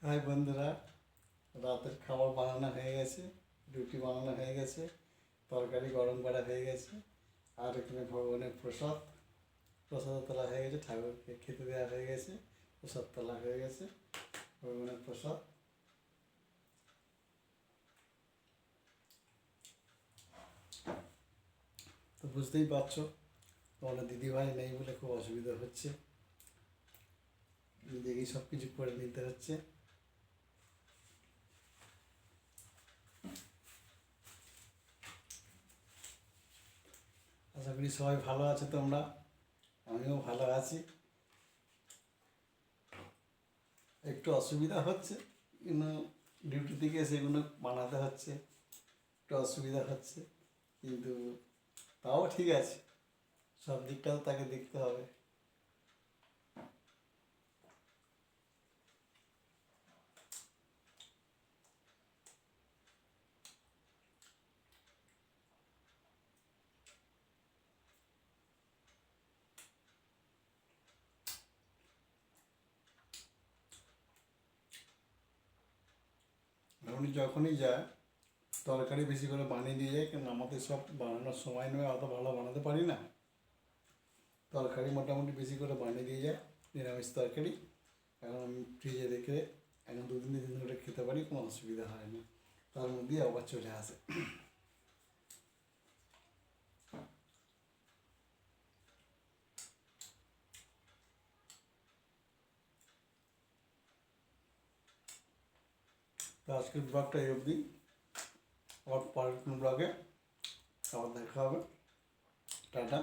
High বন্ধুরা, রাতের খাবার বানানো হয়ে গেছে, রুটি বানানো হয়ে গেছে, তরকারি গরম করা হয়ে গেছে, আর এখানে ভগবানের প্রসাদ তোলা হয়ে গেছে, ঠাকুরকে খেতে দেওয়া হয়ে গেছে, প্রসাদ তোলা হয়ে গেছে, ভগবানের প্রসাদ। তো বুঝতেই পারছো, তোমাদের দিদিভাই নেই বলে খুব অসুবিধা হচ্ছে, নিজেকেই সব কিছু করে নিতে হচ্ছে। আশা করি সবাই ভালো আছে তোমরা, আমিও ভালো আছি। একটু অসুবিধা হচ্ছে, কিন্তু ডিউটি থেকে সেগুলো বানাতে হচ্ছে, একটু অসুবিধা হচ্ছে, কিন্তু তাও ঠিক আছে, সব দিকটা তো তাকে দেখতে হবে। উনি যখনই যায় তরকারি বেশি করে বানিয়ে দিয়ে যায়, কেন আমাদের সব বানানোর সময় নয়, অত ভালো বানাতে পারি না। তরকারি মোটামুটি বেশি করে বানিয়ে দিয়ে যায়, নিরামিষ তরকারি। এখন আমি ফ্রিজে রেখে এখন 2-3 দিন ধরে খেতে পারি, কোনো অসুবিধা হয় না, তার মধ্যেই আবার চলে আসে। তো আজকের ব্লগটা এই অবধি, আবার পরের কোনো ব্লগে আবার দেখা হবে। টাটা।